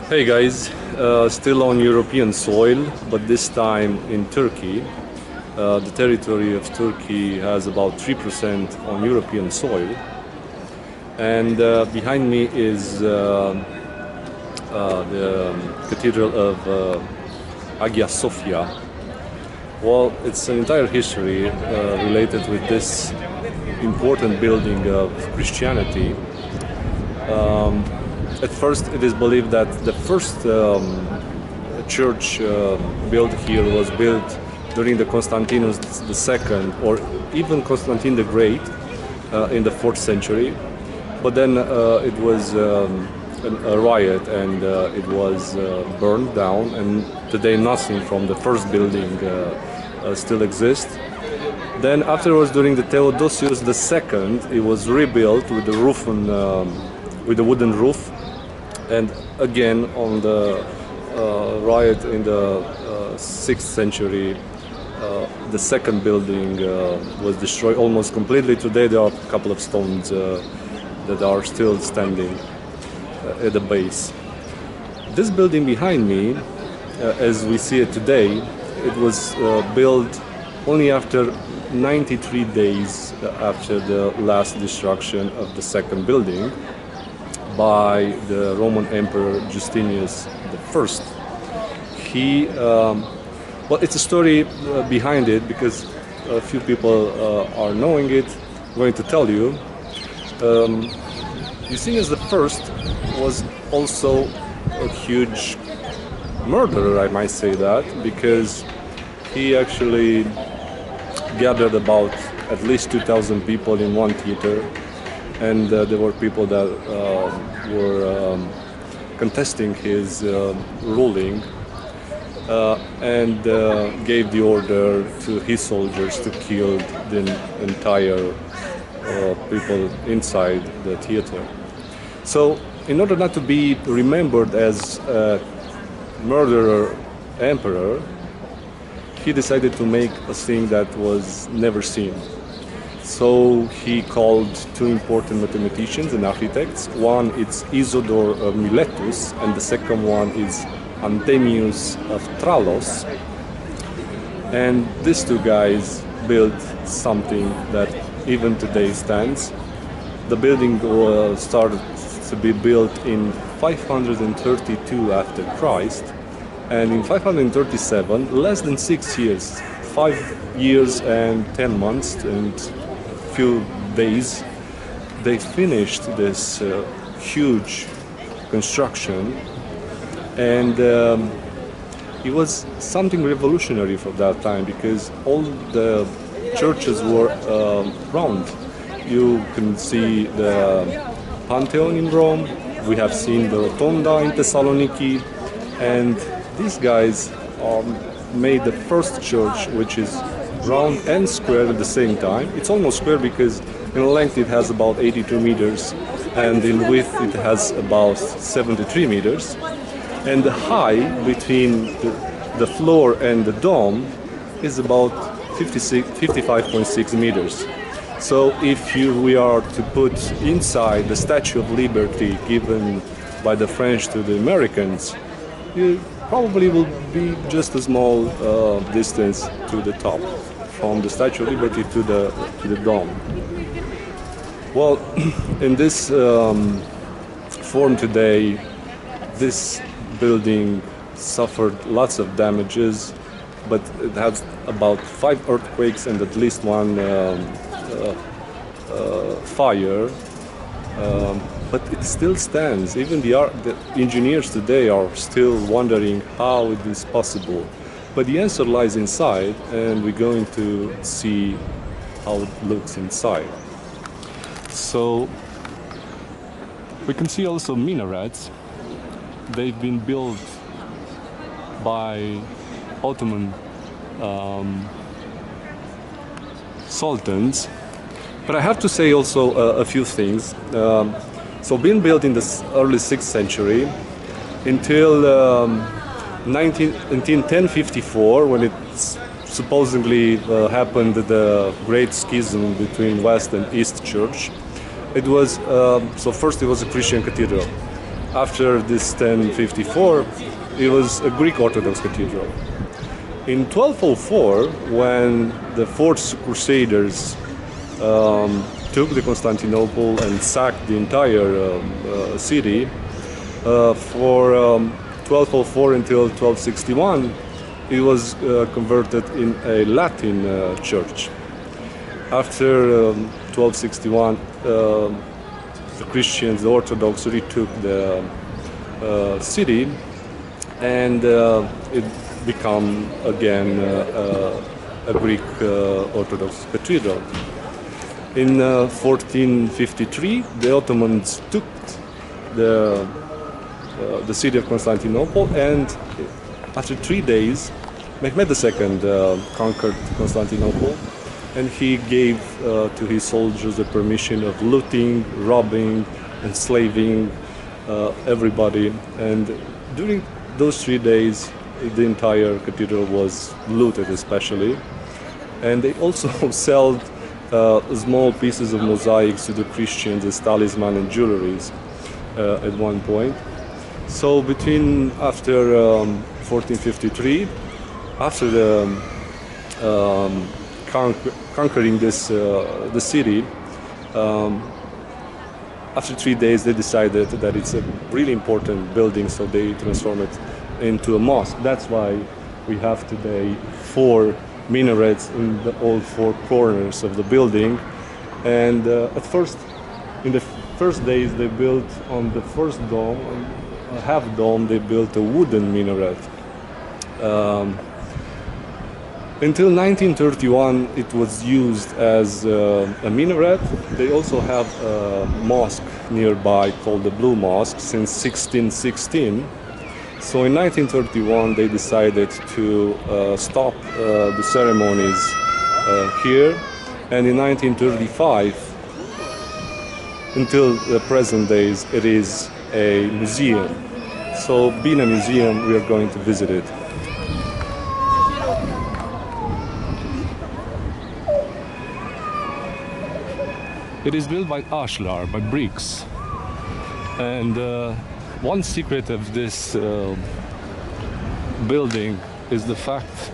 Hey guys, still on European soil, but this time in Turkey. The territory of Turkey has about 3% on European soil. And behind me is the cathedral of Hagia Sophia. Well, it's an entire history related with this important building of Christianity. At first, it is believed that the first church built here was built during the Constantinople II or even Constantine the Great in the 4th century. But then it was a riot and it was burned down, and today nothing from the first building still exists. Then afterwards, during the Theodosius II, it was rebuilt with the roof with a wooden roof. And again, on the riot in the 6th century, the second building was destroyed almost completely. Today there are a couple of stones that are still standing at the base. This building behind me, as we see it today, it was built only after 93 days after the last destruction of the second building by the Roman Emperor Justinius I. Well, it's a story behind it because a few people are knowing it. I'm going to tell you. Justinius I was also a huge murderer, I might say that, because he actually gathered about at least 2,000 people in one theater. And there were people that were contesting his ruling and gave the order to his soldiers to kill the entire people inside the theater. So in order not to be remembered as a murderer emperor, he decided to make a thing that was never seen. So he called two important mathematicians and architects. One is Isidore of Miletus, and the second one is Anthemius of Tralos. And these two guys built something that even today stands. The building started to be built in 532 after Christ, and in 537, less than 6 years, 5 years and 10 months and few days, they finished this huge construction, and it was something revolutionary for that time because all the churches were round. You can see the Pantheon in Rome, we have seen the Rotonda in Thessaloniki, and these guys made the first church which is round and square at the same time. It's almost square because in length it has about 82 meters and in width it has about 73 meters. And the height between the floor and the dome is about 55.6 meters. So if we are to put inside the Statue of Liberty given by the French to the Americans, you probably will be just a small distance to the top, from the Statue of Liberty to the dome. Well, in this form today, this building suffered lots of damages, but it has about 5 earthquakes and at least one fire. But it still stands. Even the engineers today are still wondering how it is possible. But the answer lies inside, and we're going to see how it looks inside. So we can see also minarets. They've been built by Ottoman sultans. But I have to say also a few things. So being built in the early 6th century until 1054, when it supposedly happened the Great Schism between West and East Church. It was so first it was a Christian cathedral. After this 1054, it was a Greek Orthodox cathedral. In 1204, when the Fourth Crusaders took the Constantinople and sacked the entire city, for 1204 until 1261, it was converted in a Latin church. After 1261, the Christians, the Orthodox, retook the city, and it became again a Greek Orthodox cathedral. In 1453, the Ottomans took the city of Constantinople, and after 3 days, Mehmed II conquered Constantinople, and he gave to his soldiers the permission of looting, robbing, enslaving everybody. And during those 3 days, the entire cathedral was looted, especially. And they also sold small pieces of mosaics to the Christians as talisman and jewelries at one point. So after 1453, after the conquering the city, after 3 days they decided that it's a really important building, so they transformed it into a mosque. That's why we have today 4 minarets in all 4 corners of the building. And at first, in the first days, they built on the first dome, a half dome, they built a wooden minaret. Until 1931, it was used as a minaret. They also have a mosque nearby called the Blue Mosque since 1616. So in 1931, they decided to stop the ceremonies here. And in 1935, until the present days, it is a museum. So being a museum, we are going to visit it. It is built by ashlar, by bricks. And one secret of this building is the fact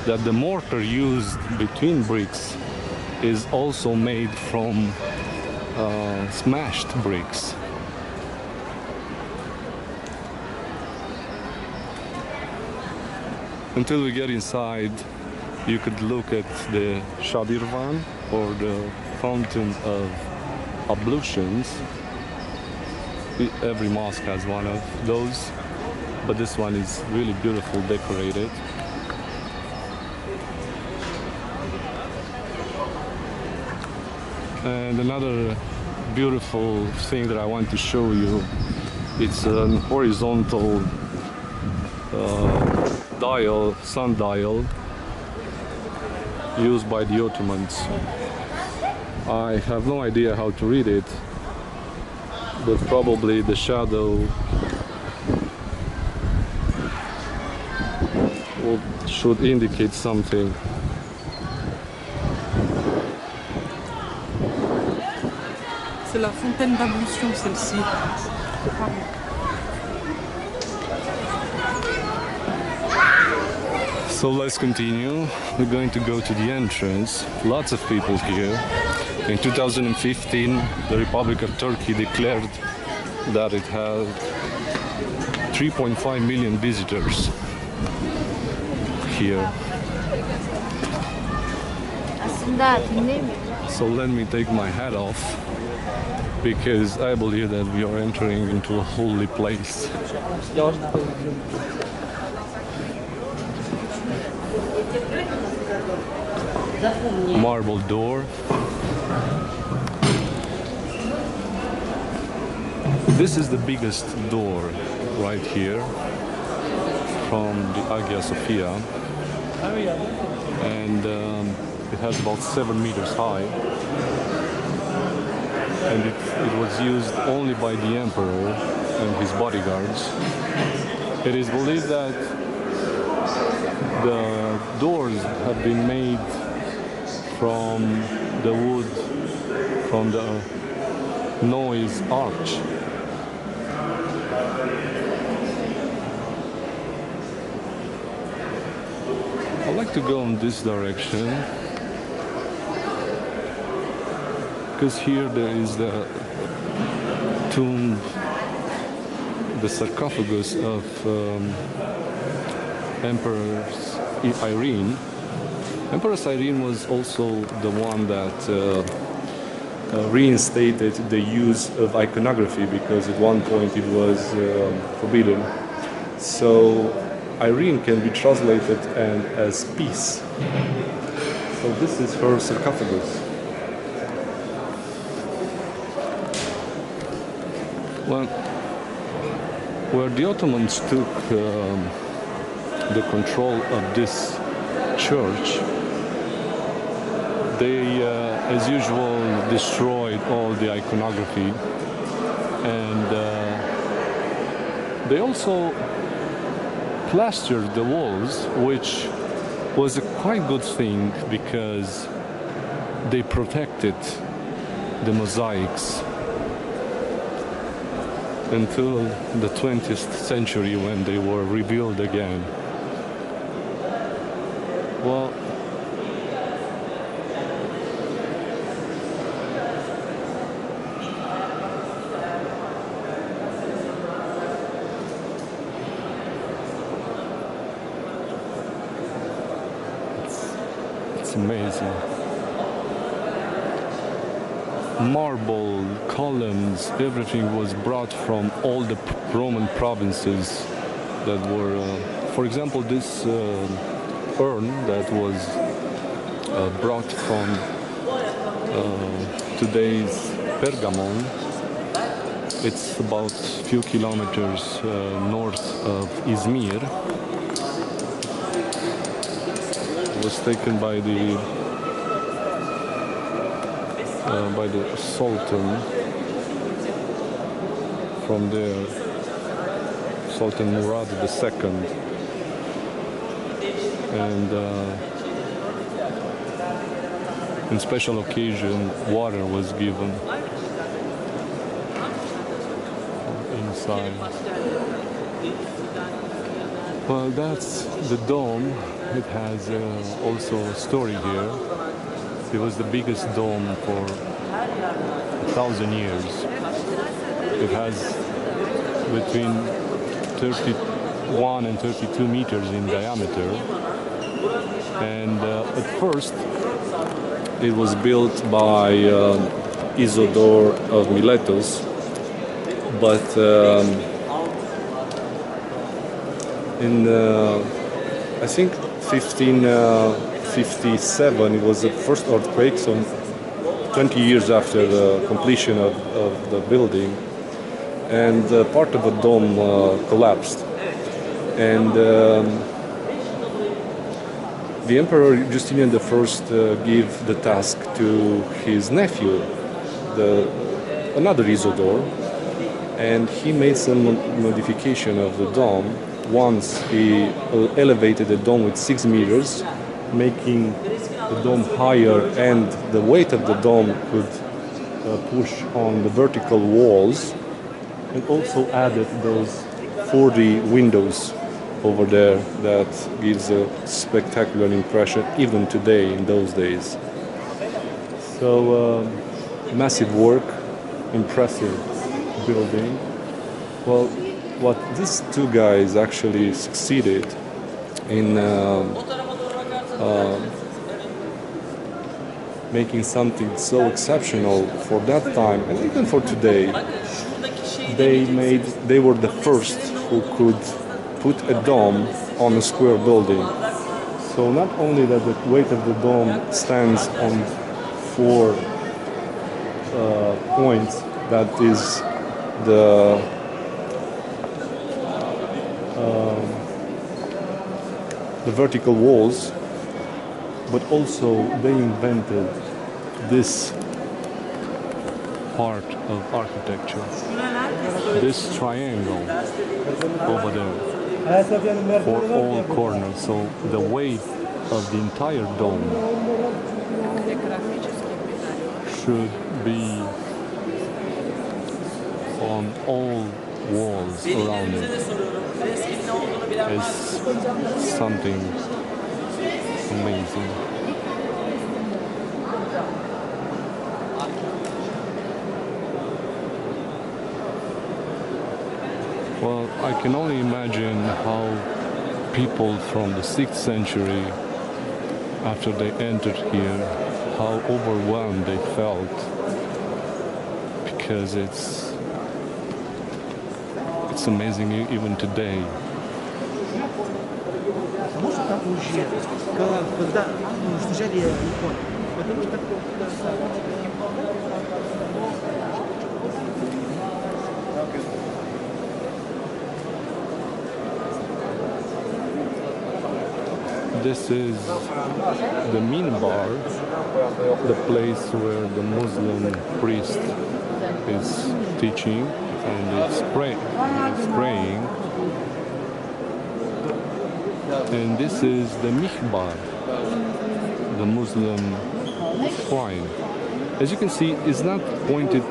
that the mortar used between bricks is also made from smashed bricks. Until we get inside, you could look at the Shadirvan, or the fountain of ablutions. Every mosque has one of those, but this one is really beautiful, decorated. And another beautiful thing that I want to show you, it's an horizontal sundial used by the Ottomans. I have no idea how to read it, but probably the shadow should indicate something. C'est la fontaine d'ablution, celle-ci. So let's continue. We're going to go to the entrance. Lots of people here. In 2015, the Republic of Turkey declared that it had 3.5 million visitors here. So let me take my hat off, because I believe that we are entering into a holy place. Marble door. This is the biggest door right here from the Hagia Sophia, and it has about 7 meters high, and it was used only by the emperor and his bodyguards. It is believed that the doors have been made from the wood from the Noah's arch. I'd like to go in this direction because here there is the tomb, the sarcophagus of Empress Irene. Empress Irene was also the one that reinstated the use of iconography, because at one point it was forbidden. So Irene can be translated as peace. So this is her sarcophagus. Well, where the Ottomans took the control of this church, they, as usual, destroyed all the iconography, and they also plastered the walls, which was a quite good thing because they protected the mosaics until the 20th century when they were rebuilt again. Well, it's amazing. Marble, columns, everything was brought from all the Roman provinces that were, for example, this urn that was brought from today's Pergamon. It's about a few kilometers north of Izmir. It was taken by the Sultan from there, Sultan Murad II, and in special occasion water was given inside. Well, that's the dome. It has also a story here. It was the biggest dome for 1,000 years. It has between 31 and 32 meters in diameter. And at first, it was built by Isidore of Miletus, but in I think 1557 it was the first earthquake, so 20 years after the completion of the building, and part of the dome collapsed, and the Emperor Justinian I gave the task to his nephew, another Isidore, and he made some modification of the dome. Once he elevated the dome with 6 meters, making the dome higher, and the weight of the dome could push on the vertical walls, and also added those 40 windows over there that gives a spectacular impression even today in those days. So massive work, impressive building. Well, what these two guys actually succeeded in making something so exceptional for that time and even for today. They were the first who could put a dome on a square building. So not only that the weight of the dome stands on 4 points, that is the vertical walls, but also they invented this part of architecture, this triangle over there for all corners. So the weight of the entire dome should be on all walls around it. It's something amazing. Well, I can only imagine how people from the 6th century, after they entered here, how overwhelmed they felt, because it's amazing even today. This is the minbar, the place where the Muslim priest is teaching and it's praying. And this is the mihbar, the Muslim shrine. As you can see, it's not pointed,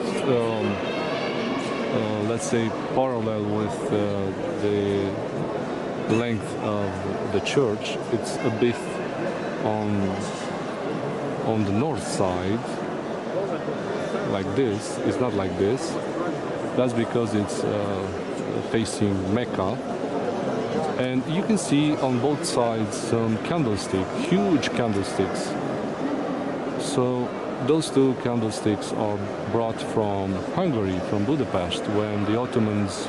let's say, parallel with the length of the church. It's a bit on the north side, like this. It's not like this. That's because it's facing Mecca. And you can see on both sides some candlesticks, huge candlesticks. So those two candlesticks are brought from Hungary, from Budapest, when the Ottomans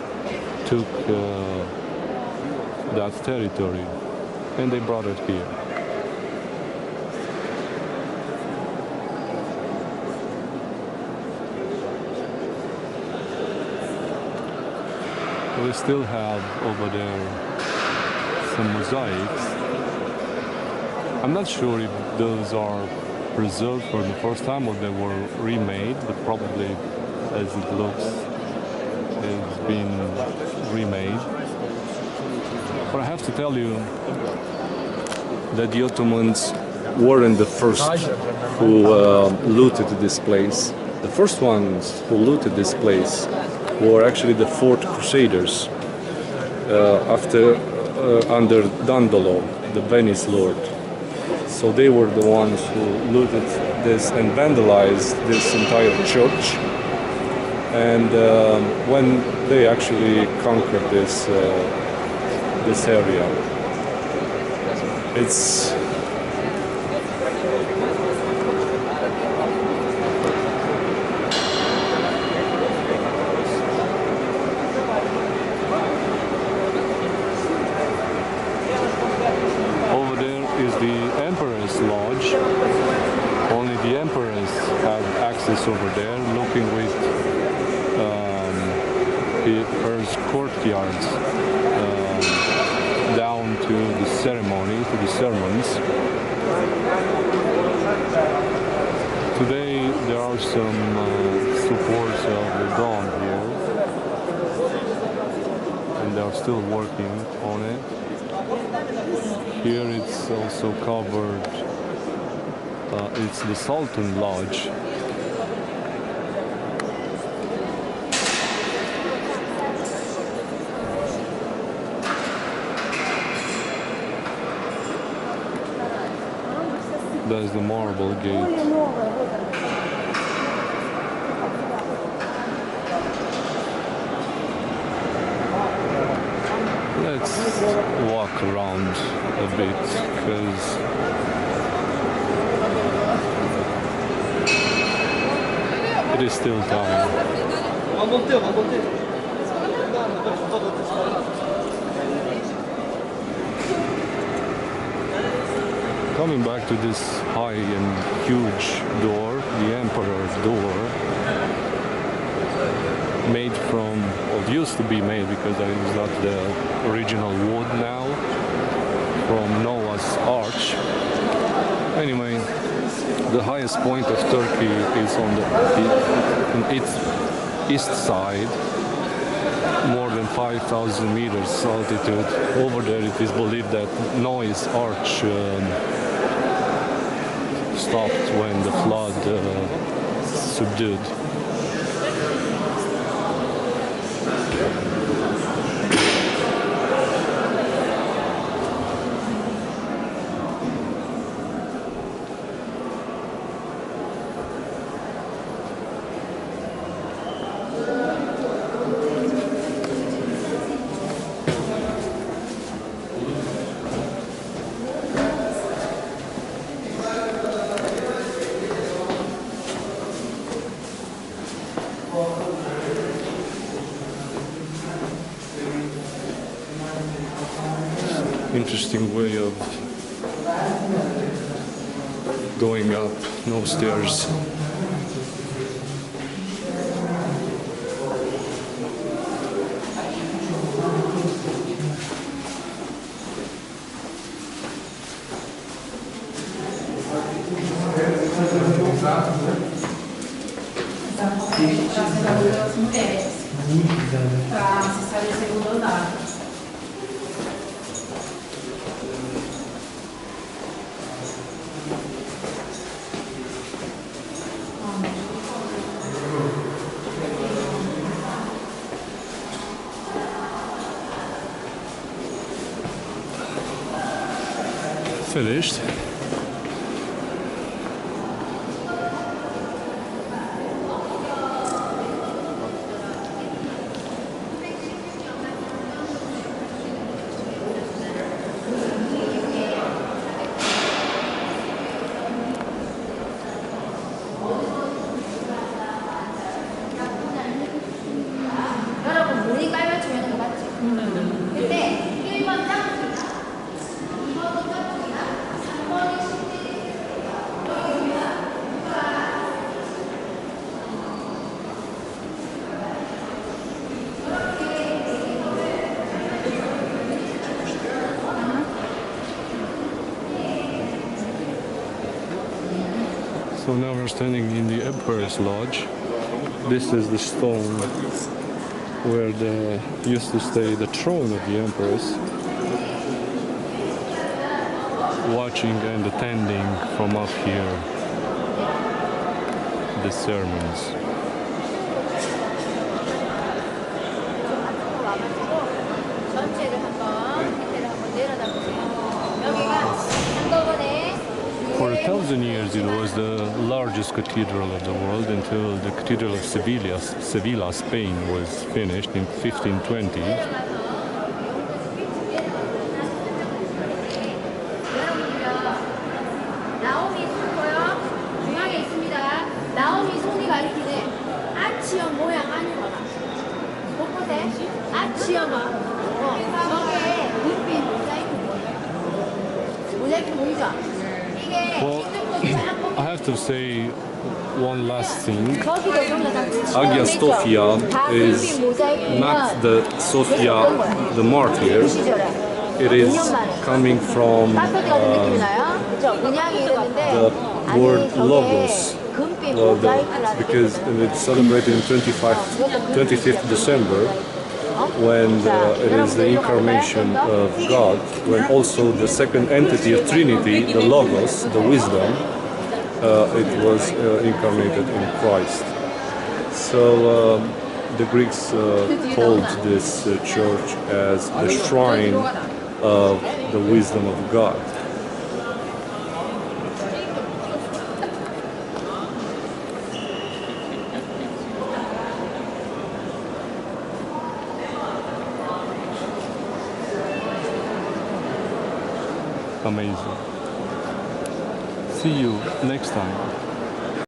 took that territory, and they brought it here. We still have over there some mosaics. I'm not sure if those are preserved for the first time or they were remade, but probably, as it looks, it's been remade. But I have to tell you that the Ottomans weren't the first who looted this place. The first ones who looted this place were actually the Fourth Crusaders under Dandolo, the Venice lord. So they were the ones who looted this and vandalized this entire church. And when they actually conquered this area, it's over there is the Emperor's Lodge. Only the emperors have access over there, looking with her courtyards down to the ceremony, to the sermons. Today there are some supports of the Dawn here, and they are still working on it. Here it's also covered, it's the Sultan Lodge. There's the marble gate. Let's walk around a bit, because it is still time. Coming back to this high and huge door, the Emperor's door, made from, or used to be made, because it is not the original wood now, from Noah's Arch. Anyway, the highest point of Turkey is on its east side, more than 5,000 meters altitude. Over there it is believed that Noah's Arch stopped when the flood subdued. Interesting way of going up, no stairs. Finished. 여러분 문이 깔려주면 거 맞지? 근데 1번 짝퉁이나 2번도 짝퉁이나 3번이 실제 So now we're standing in the Emperor's Lodge. This is the stone where used to stay the throne of the emperors, watching and attending from up here the sermons. 전체를 한번 밑에를 한번 내려다보세요. 여기가 한꺼번에 For 1,000 years it was the largest cathedral of the world until the Cathedral of Sevilla, Spain was finished in 1520. 나오미 손 보여? 중앙에 있습니다. 나오미 손이 가리키는 아치형 모양 안으로 곳곳에 아치형아. 저게 눈빛 모자이크 뭐예요? 모자이크 보이죠? Well, I have to say one last thing. Hagia Hagia Sophia is not the Sophia the martyr. It is coming from the word logos, because it's celebrated in 25th December, when it is the incarnation of God, when also the second entity of Trinity, the logos, the wisdom, it was incarnated in Christ. So the Greeks called this church as the shrine of the wisdom of God. Amazing. See you next time.